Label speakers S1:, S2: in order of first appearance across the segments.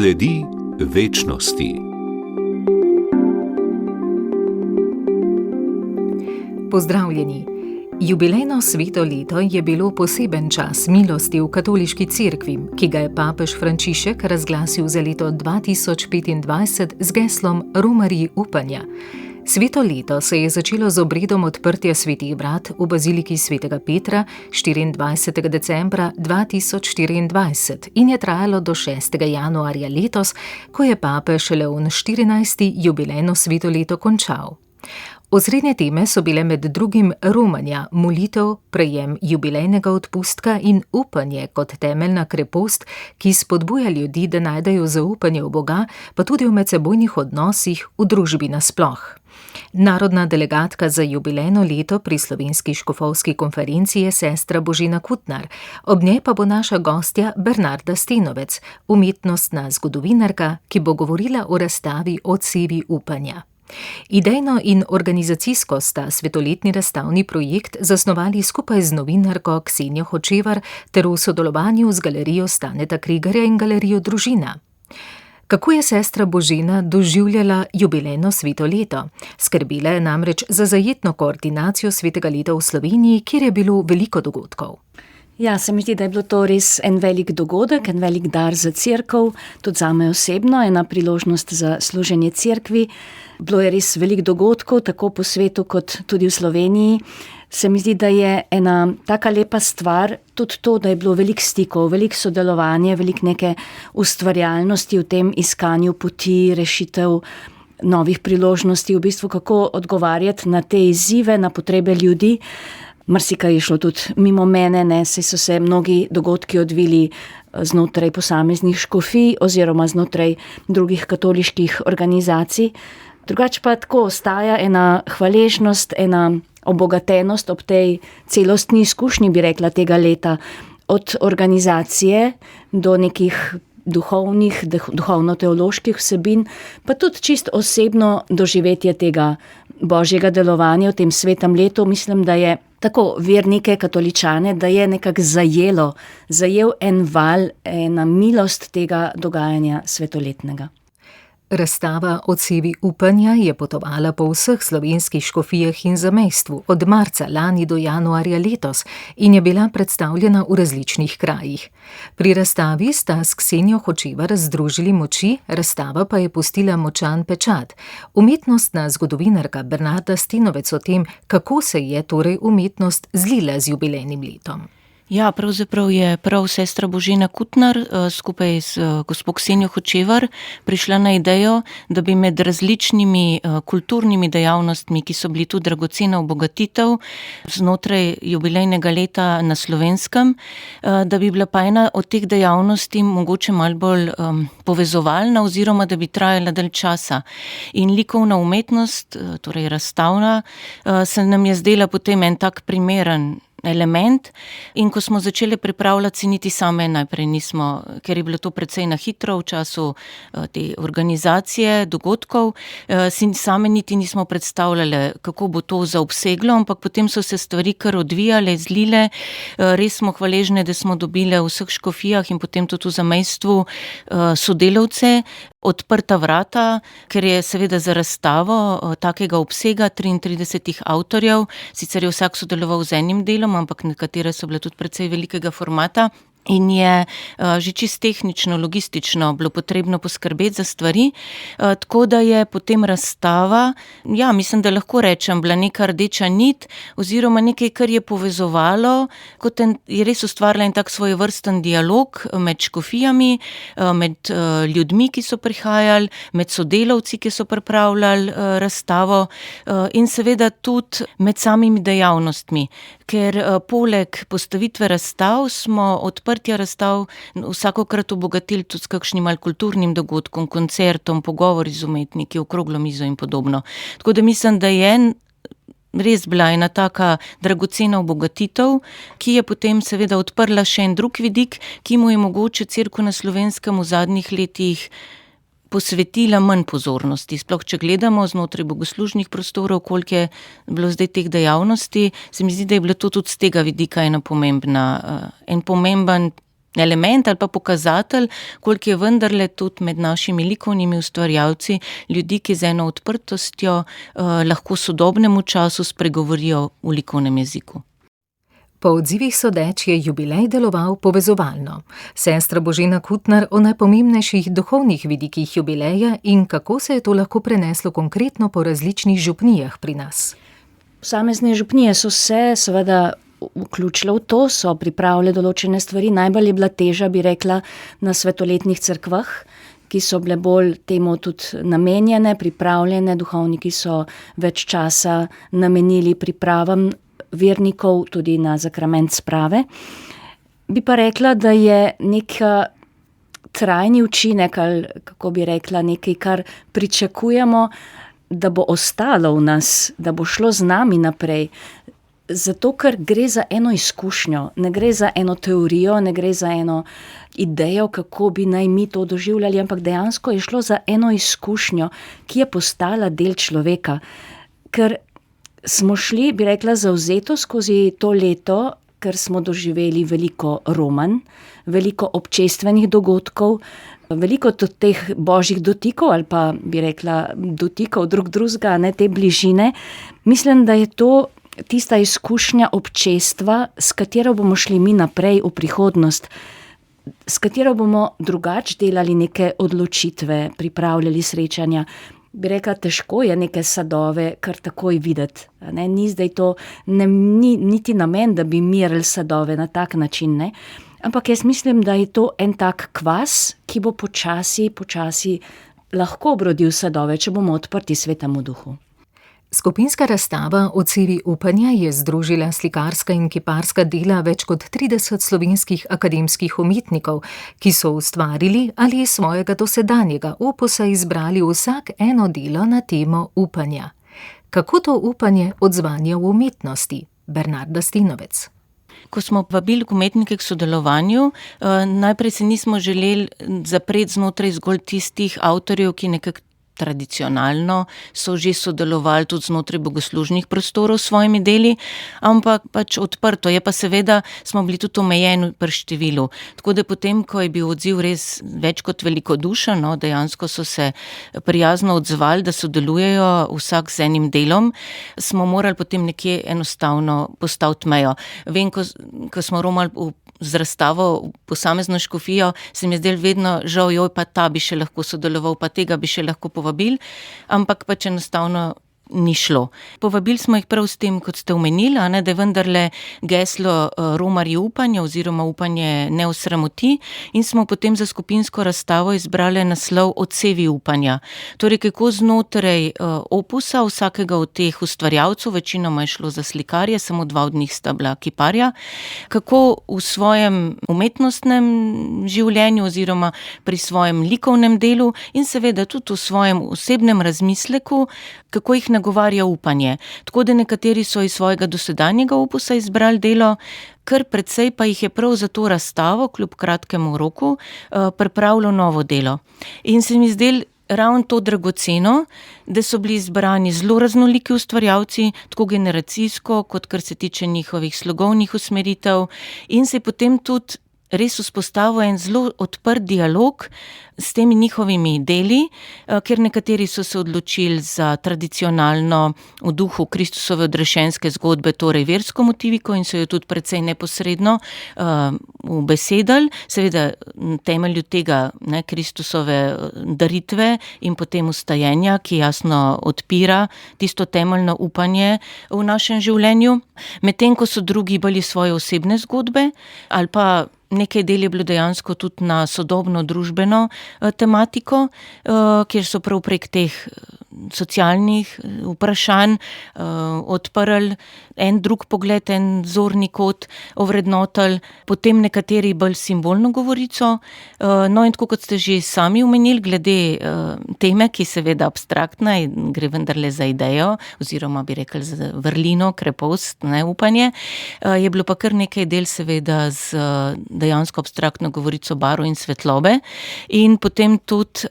S1: Sledi večnosti.
S2: Pozdravljeni. Jubilejno sveto leto je bilo poseben čas milosti v katoliški cerkvi, ki ga je papež Frančišek razglasil za leto 2025 z geslom Romarji upanja. Sveto leto se je začelo z obredom odprtja svetih vrat v baziliki svetega Petra 24. decembra 2024 in je trajalo do 6. januarja letos, ko je papež Leon XIV. Jubilejno sveto leto končal. Osrednje teme so bile med drugim romanja, molitev, prejem jubilejnega odpustka in upanje kot temeljna krepost, ki spodbuja ljudi, da najdejo zaupanje v Boga, pa tudi v medsebojnih odnosih v družbi nasploh. Narodna delegatka za jubilejno leto pri Slovenski škofovski konferenci je sestra Božena Kutnar, ob njej pa bo naša gostja Bernarda Stenovec, umetnostna zgodovinarka, ki bo govorila o razstavi Odsevi upanja. Idejno in organizacijsko sta svetoletni razstavni projekt zasnovali skupaj z novinarko Ksenijo Hočevar ter v sodelovanju z galerijo Staneta Krigarja in galerijo Družina. Kako je sestra Božena doživljala jubilejno sveto leto? Skrbela je namreč za zajetno koordinacijo svetega leta v Sloveniji, kjer je bilo veliko dogodkov.
S3: Ja, se mi zdi, da je bilo to res en velik dogodek, en velik dar za cerkev, tudi zame osebno, ena priložnost za služenje cerkvi. Bilo je res veliko dogodkov, tako po svetu kot tudi v Sloveniji. Se mi zdi, da je ena taka lepa stvar tudi to, da je bilo veliko stikov, veliko sodelovanja, veliko neke ustvarjalnosti v tem iskanju poti, rešitev, novih priložnosti, v bistvu kako odgovarjati na te izzive, na potrebe ljudi. Marsikaj je šlo tudi mimo mene, saj so se mnogi dogodki odvili znotraj posameznih škofij oziroma znotraj drugih katoliških organizacij. Drugače pa tako ostaja ena hvaležnost, ena obogatenost ob tej celostni izkušnji, bi rekla, tega leta. Od organizacije do nekih duhovno-teoloških vsebin, pa tudi čisto osebno doživetje tega božjega delovanja v tem svetem letu. Mislim, da je tako vernike, katoličane, da je nekako zajel en val, ena milost tega dogajanja svetoletnega.
S2: Razstava Odsevi upanja je potovala po vseh slovenskih škofijah in zamejstvu od marca lani do januarja letos in je bila predstavljena v različnih krajih. Pri razstavi sta s Ksenijo Hočevar združili moči, razstava pa je pustila močan pečat. Umetnostna zgodovinarka Bernarda Stenovec o tem, kako se je torej umetnost zlila z jubilejnim letom.
S4: Ja, pravzaprav je prav sestra Božena Kutnar skupaj z gospo Ksenijo Hočevar prišla na idejo, da bi med različnimi kulturnimi dejavnostmi, ki so bili tudi dragocena obogatitev znotraj jubilejnega leta na Slovenskem, da bi bila pa ena od teh dejavnosti mogoče malo bolj povezovalna oziroma da bi trajala dalj časa. In likovna umetnost, torej razstavna, se nam je zdela potem en tak primeren element in ko smo začeli pripravljati, si niti same najprej nismo, ker je bilo to precej na hitro v času te organizacije, dogodkov, si same niti nismo predstavljali, kako bo to zaobseglo, ampak potem so se stvari kar odvijale, zlile, res smo hvaležne, da smo dobile v vseh škofijah in potem tudi v zamejstvu sodelavce, odprta vrata, ker je seveda za razstavo takega obsega 33 avtorjev, sicer je vsak sodeloval z enim delom, ampak nekatere so bile tudi precej velikega formata. In je že čisto tehnično, logistično bilo potrebno poskrbeti za stvari, tako da je potem razstava, ja, mislim, da lahko rečem, bila neka rdeča nit oziroma nekaj, kar je povezovalo, kot je res ustvarila en tak svojevrsten dialog med škofijami, med ljudmi, ki so prihajali, med sodelavci, ki so pripravljali razstavo in seveda tudi med samimi dejavnostmi, ker poleg postavitve razstav smo odprtja razstav vsakokrat obogatili tudi s kakšnim ali kulturnim dogodkom, koncertom, pogovori z umetniki, okroglo mizo in podobno. Tako da mislim, da je res bila ena taka dragocena obogatitev, ki je potem seveda odprla še en drug vidik, ki mu je mogoče Cerkev na Slovenskem v zadnjih letih posvetila manj pozornosti. Sploh, če gledamo znotraj bogoslužnih prostorov, koliko je bilo zdaj teh dejavnosti, se mi zdi, da je bilo to tudi z tega vidika en pomemben element ali pa pokazatelj, koliko je vendarle tudi med našimi likovnimi ustvarjalci ljudi, ki z eno odprtostjo lahko sodobnemu času spregovorijo v likovnem jeziku.
S2: Po odzivih sodeč je jubilej deloval povezovalno. Sestra Božena Kutnar o najpomembnejših duhovnih vidikih jubileja in kako se je to lahko preneslo konkretno po različnih župnijah pri nas.
S3: Posamezne župnije so se seveda vključile v to, so pripravile določene stvari. Najbolj je bila teža, bi rekla, na svetoletnih cerkvah, ki so bile bolj temu tudi namenjene, pripravljene. Duhovniki so več časa namenili pripravam vernikov, tudi na zakrament sprave. Bi pa rekla, da je nek trajni učinek, ali kako bi rekla, nekaj, kar pričakujemo, da bo ostalo v nas, da bo šlo z nami naprej. Zato, ker gre za eno izkušnjo, ne gre za eno teorijo, ne gre za eno idejo, kako bi naj mi to doživljali, ampak dejansko je šlo za eno izkušnjo, ki je postala del človeka. Ker smo šli, bi rekla, zavzeto skozi to leto, ker smo doživeli veliko romanj, veliko občestvenih dogodkov, veliko tudi teh božjih dotikov ali pa, bi rekla, dotikov drug drugega, ne, te bližine. Mislim, da je to tista izkušnja občestva, s katero bomo šli mi naprej v prihodnost, s katero bomo drugače delali neke odločitve, pripravljali srečanja. Bi rekla, težko je neke sadove kar takoj videti. Ne? Ni zdaj to, ni niti namen, da bi merili sadove na tak način, ne? Ampak jaz mislim, da je to en tak kvas, ki bo počasi lahko obrodil sadove, če bomo odprti Svetemu Duhu.
S2: Skupinska razstava Odsevi upanja je združila slikarska in kiparska dela več kot 30 slovenskih akademskih umetnikov, ki so ustvarili ali iz svojega dosedanjega opusa izbrali vsak eno delo na temo upanja. Kako to upanje odzvanja v umetnosti? Bernarda Stinovec.
S4: Ko smo vabili umetnike k sodelovanju, najprej se nismo želeli zapreti znotraj zgolj tistih avtorjev, ki nekako tradicionalno so že sodelovali tudi znotraj bogoslužnih prostorov s svojimi deli, ampak pač odprto. Je pa seveda, smo bili tudi omejeni pri številu. Tako da potem, ko je bil odziv res več kot velikodušen, no, dejansko so se prijazno odzvali, da sodelujejo vsak z enim delom, smo morali potem nekje enostavno postaviti mejo. Vem, ko smo romali z razstavo posamezno škofijo, se mi je zdelo vedno žal, pa ta bi še lahko sodeloval, pa tega bi še lahko povabili, ampak pač enostavno ni šlo. Povabili smo jih prav s tem, kot ste omenili, da je vendarle geslo romarji upanja oziroma upanje ne osramoti, in smo potem za skupinsko razstavo izbrali naslov Odsevi upanja. Torej, kako znotraj opusa vsakega od teh ustvarjalcev, večinoma je šlo za slikarje, samo 2 od njih sta bila kiparja, kako v svojem umetnostnem življenju oziroma pri svojem likovnem delu in seveda tudi v svojem osebnem razmisleku, kako jih nagovarja upanje. Tako da nekateri so iz svojega dosedanjega opusa izbrali delo, kar precej pa jih je prav za to razstavo, kljub kratkemu roku, pripravilo novo delo. In se mi zdelo ravno to dragoceno, da so bili izbrani zelo raznoliki ustvarjalci, tako generacijsko, kot kar se tiče njihovih slogovnih usmeritev, in se je potem tudi res vzpostavil en zelo odprt dialog s temi njihovimi deli, ker nekateri so se odločili za tradicionalno v duhu Kristusove odrešenske zgodbe, torej versko motiviko, in so jo tudi precej neposredno ubesedali, seveda temelju tega, ne, Kristusove daritve in potem vstajenja, ki jasno odpira tisto temeljno upanje v našem življenju, medtem ko so drugi bolj svoje osebne zgodbe, ali pa nekaj del je bilo dejansko tudi na sodobno družbeno tematiko, kjer so prav prek teh socialnih vprašanj odprli en drug pogled, en zorni kot, ovrednotili, potem nekateri bolj simbolno govorico. No, in tako kot ste že sami omenili, glede teme, ki je seveda abstraktna in gre vendarle za idejo, oziroma bi rekli za vrlino, krepost, ne, upanje, je bilo pa kar nekaj del seveda z dejansko abstraktno govorico barv in svetlobe. In potem tudi,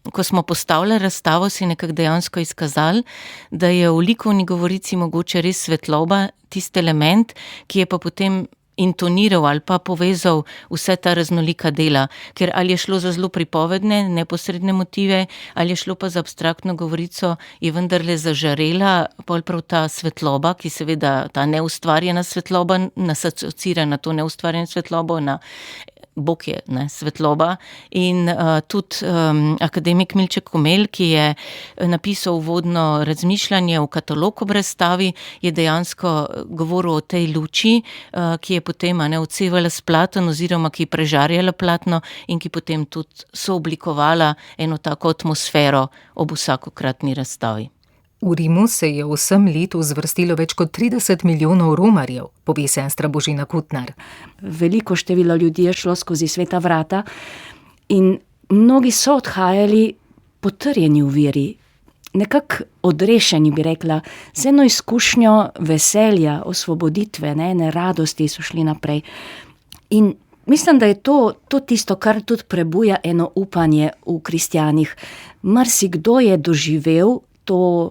S4: ko smo postavili razstavo, si nekako dejansko izkazali, da je v likovni govorici mogoče res svetloba tisti element, ki je pa potem intoniral ali pa povezal vse ta raznolika dela, ker ali je šlo za zelo pripovedne, neposredne motive, ali je šlo pa za abstraktno govorico, je vendarle zažarela pol prav ta svetloba, ki seveda ta neustvarjena svetloba nas asociira na to neustvarjeno svetlobo, na Bog je, svetloba. In tudi akademik Milček Komelj, ki je napisal uvodno razmišljanje v katalog ob razstavi, je dejansko govoril o tej luči, ki je potem odsevala s platen oziroma ki je prežarjala platno in ki potem tudi sooblikovala eno tako atmosfero ob vsakokratni razstavi.
S2: V Rimu se je v vsem letu zvrstilo več kot 30 milijonov romarjev, pove sestra Božina Kutnar.
S3: Veliko število ljudi je šlo skozi sveta vrata in mnogi so odhajali potrjeni v veri, nekako odrešeni, bi rekla, z eno izkušnjo veselja, osvoboditve, ene radosti so šli naprej. In mislim, da je to tisto, kar tudi prebuja eno upanje v kristjanih. Marsikdo je doživel to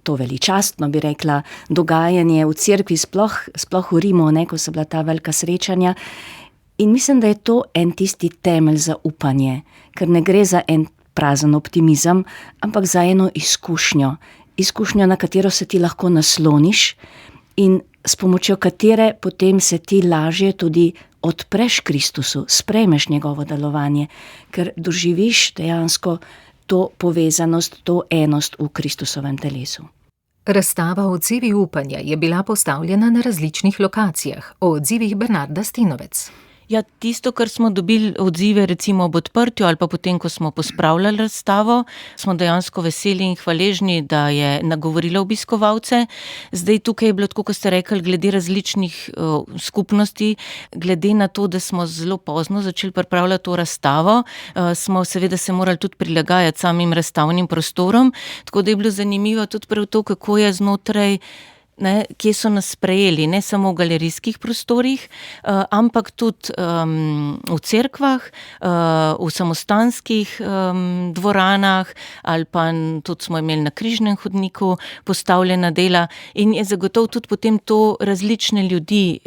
S3: veličastno, bi rekla, dogajanje v cerkvi, sploh v Rimu, ko so bila ta velika srečanja. In mislim, da je to en tisti temelj za upanje, ker ne gre za en prazen optimizem, ampak za eno izkušnjo, na katero se ti lahko nasloniš in s pomočjo katere potem se ti lažje tudi odpreš Kristusu, sprejmeš njegovo delovanje, ker doživiš dejansko to povezanost, to enost v Kristusovem telesu.
S2: Razstava Odzivi upanja je bila postavljena na različnih lokacijah. O odzivih Bernarda Stinovec.
S4: Ja, tisto, kar smo dobili odzive recimo ob odprtju ali pa potem, ko smo pospravljali razstavo, smo dejansko veseli in hvaležni, da je nagovorila obiskovalce. Zdaj tukaj je bilo tako, kot ste rekli, glede različnih skupnosti, glede na to, da smo zelo pozno začeli pripravljati to razstavo, smo seveda se morali tudi prilagajati samim razstavnim prostorom, tako da je bilo zanimivo tudi prav to, kako je znotraj, kje so nas sprejeli, ne samo v galerijskih prostorih, ampak tudi v cerkvah, v samostanskih dvoranah ali pa tudi smo imeli na križnem hodniku postavljena dela in je zagotovo tudi potem to različne ljudi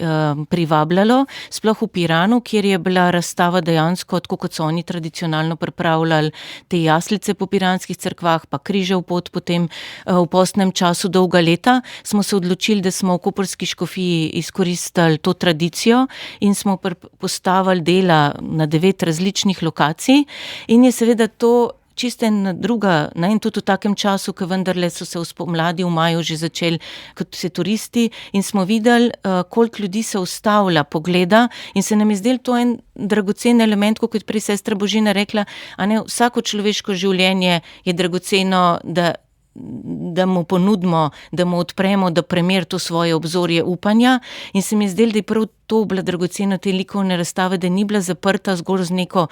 S4: privabljalo, sploh v Piranu, kjer je bila razstava dejansko, tako kot so oni tradicionalno pripravljali te jaslice po piranskih cerkvah, pa križev pot potem v postnem času dolga leta, smo se odločili, da smo v koprski škofiji izkoristili to tradicijo in smo postavili dela na 9 različnih lokacij in je seveda to čisto ena druga, in tudi v takem času, ko vendarle so se v spomladi v maju že začeli kot se turisti in smo videli, koliko ljudi se ustavlja, pogleda in se nam je zdelo to en dragocen element, kot je prej sestra Božina rekla, vsako človeško življenje je dragoceno, da mu ponudimo, da mu odpremo, da premeri to svoje obzorje upanja in se mi je zdelo, da je prav to bila dragocena te likovne razstave, da ni bila zaprta zgolj z neko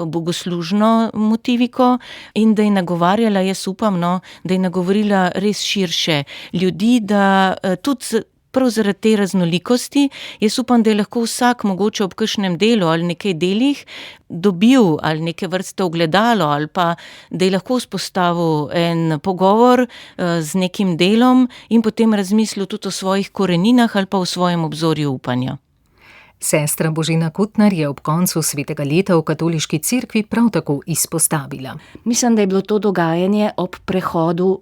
S4: bogoslužno motiviko in da je nagovarjala, jaz upam, da je nagovorila res širše ljudi, da tudi prav zaradi te raznolikosti, jaz upam, da je lahko vsak mogoče ob kakšnem delu ali nekaj delih dobil ali neke vrste ogledalo ali pa da je lahko vzpostavil en pogovor z nekim delom in potem razmislil tudi o svojih koreninah ali pa o svojem obzorju upanja.
S2: Sestra Božina Kutnar je ob koncu svetega leta v katoliški cerkvi prav tako izpostavila.
S3: Mislim, da je bilo to dogajanje ob prehodu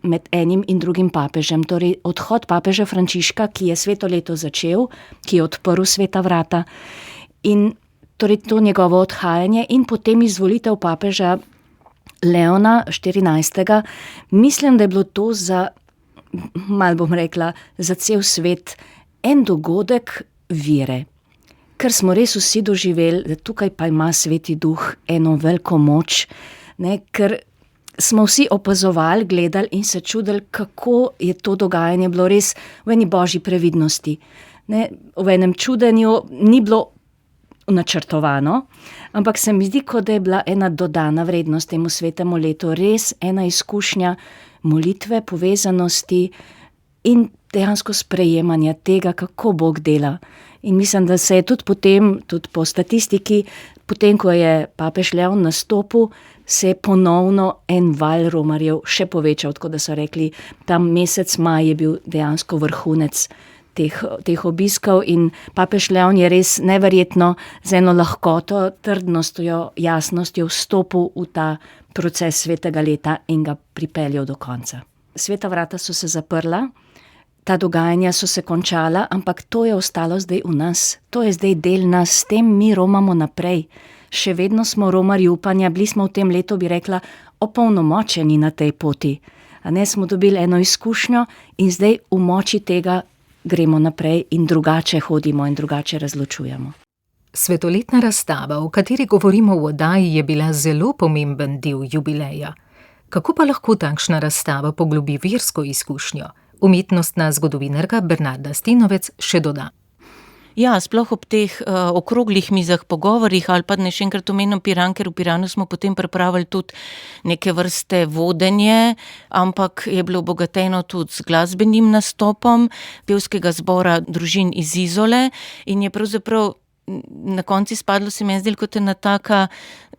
S3: med enim in drugim papežem, torej odhod papeža Frančiška, ki je sveto leto začel, ki je odprl sveta vrata in torej to njegovo odhajanje in potem izvolitev papeža Leona XIV. Mislim, da je bilo to malo bom rekla, za cel svet en dogodek vere, ker smo res vsi doživeli, da tukaj pa ima Sveti Duh eno veliko moč, ker smo vsi opazovali, gledali in se čudili, kako je to dogajanje bilo res v eni božji previdnosti. V enem čudenju ni bilo načrtovano, ampak se mi zdi, kot da je bila ena dodana vrednost temu svetemu letu, res ena izkušnja molitve, povezanosti in dejansko sprejemanja tega, kako Bog dela. In mislim, da se je tudi potem, tudi po statistiki, potem, ko je papež Leon nastopil, se je ponovno en val romarjev še povečal, tako da so rekli, tam mesec maj je bil dejansko vrhunec teh obiskov in papež Leon je res neverjetno z eno lahkoto, trdnostjo, jasnostjo vstopil v ta proces svetega leta in ga pripeljal do konca. Sveta vrata so se zaprla, ta dogajanja so se končala, ampak to je ostalo zdaj v nas. To je zdaj del nas, s tem mi romamo naprej. Še vedno smo romarji upanja, bili smo v tem letu, bi rekla, opolnomočeni na tej poti. A ne, smo dobili eno izkušnjo in zdaj v moči tega gremo naprej in drugače hodimo in drugače razločujemo.
S2: Svetoletna razstava, o kateri govorimo v oddaji, je bila zelo pomemben del jubileja. Kako pa lahko takšna razstava poglobi versko izkušnjo? Umetnostna zgodovinarka Bernarda Stenovec še doda.
S4: Ja, sploh ob teh okroglih mizah, pogovorih ali pa ne še enkrat omenim Piran, ker v Piranu smo potem pripravili tudi neke vrste vodenje, ampak je bilo obogateno tudi z glasbenim nastopom pevskega zbora družin iz Izole in je pravzaprav na koncu spadlo, se mi je zdelo kot ena taka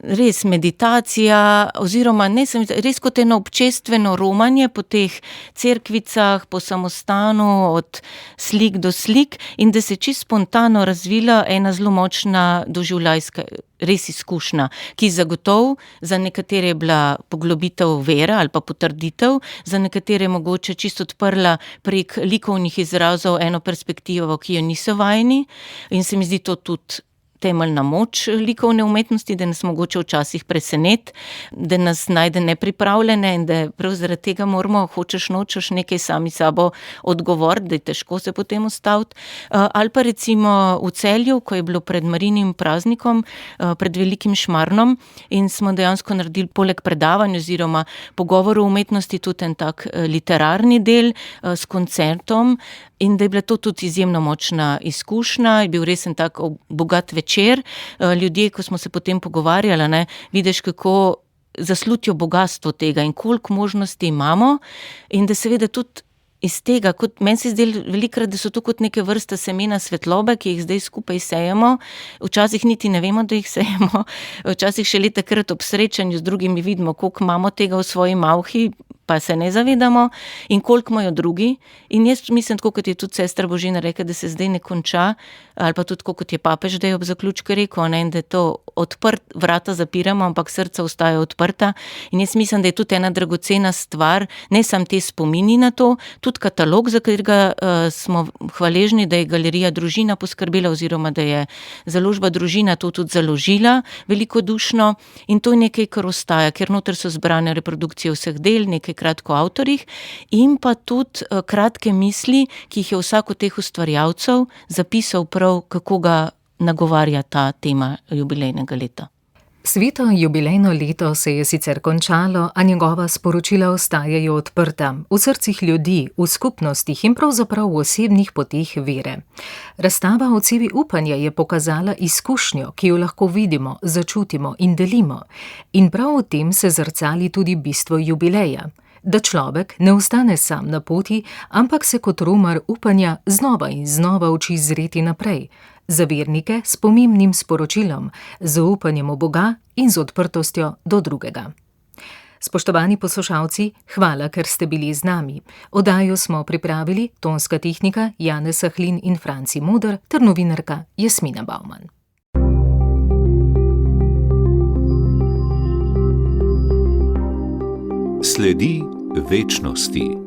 S4: res meditacija oziroma res kot eno občestveno romanje po teh cerkvicah, po samostanu, od slik do slik in da se čisto spontano razvila ena zelo močna doživljajska res izkušnja, ki zagotovo za nekatere je bila poglobitev vere ali pa potrditev, za nekatere mogoče čisto odprla prek likovnih izrazov eno perspektivo, ki jo niso vajeni in se mi zdi to tudi temeljna moč likovne umetnosti, da nas mogoče včasih preseneti, da nas najde nepripravljene in da prav zaradi tega moramo, hočeš nočeš nekaj sami sabo odgovoriti, da je težko se potem ustaviti. Ali pa recimo v Celju, ko je bilo pred Marijinim praznikom, pred velikim šmarnom in smo dejansko naredili poleg predavanj oziroma pogovorov o umetnosti tudi en tak literarni del s koncertom in da je bila to tudi izjemno močna izkušnja, je bil res en tak bogat večer. Ljudje, ko smo se potem pogovarjali, ne, vidiš, kako zaslutijo bogastvo tega in koliko možnosti imamo in da seveda tudi iz tega, kot meni se zdelo velikokrat, da so to kot neke vrste semena svetlobe, ki jih zdaj skupaj sejemo, včasih niti ne vemo, da jih sejemo, včasih šele takrat ob srečanju z drugimi vidimo, koliko imamo tega v svoji malhi, pa se ne zavedamo in koliko imajo drugi. In jaz mislim, tako kot je tudi sestra Božina rekla, da se zdaj ne konča, ali pa tudi kot je papež, da je ob zaključku rekel, ne, da je to vrata zapiramo, ampak srca ostajajo odprta. In jaz mislim, da je tudi ena dragocena stvar, ne samo te spomini na to, tudi katalog, za katerega smo hvaležni, da je Galerija Družina poskrbela oziroma da je založba Družina to tudi založila velikodušno in to je nekaj, kar ostaja, ker noter so zbrane reprodukcije vseh del, nekaj kratko o avtorjih in pa tudi kratke misli, ki jih je vsak od teh ustvarjalcev zapisal prav, kako ga nagovarja ta tema jubilejnega leta.
S2: Sveto jubilejno leto se je sicer končalo, a njegova sporočila ostajajo odprta v srcih ljudi, v skupnostih in pravzaprav v osebnih poteh vere. Razstava Odsevi upanja je pokazala izkušnjo, ki jo lahko vidimo, začutimo in delimo. In prav v tem se zrcali tudi bistvo jubileja. Da človek ne ostane sam na poti, ampak se kot romar upanja znova in znova uči zreti naprej. Za vernike s pomembnim sporočilom, z zaupanjem v Boga in z odprtostjo do drugega. Spoštovani poslušalci, hvala, ker ste bili z nami. Oddajo smo pripravili tonska tehnika Janez Sahlin in Franci Moder ter novinarka Jasmina Bauman.
S1: Sledi večnosti.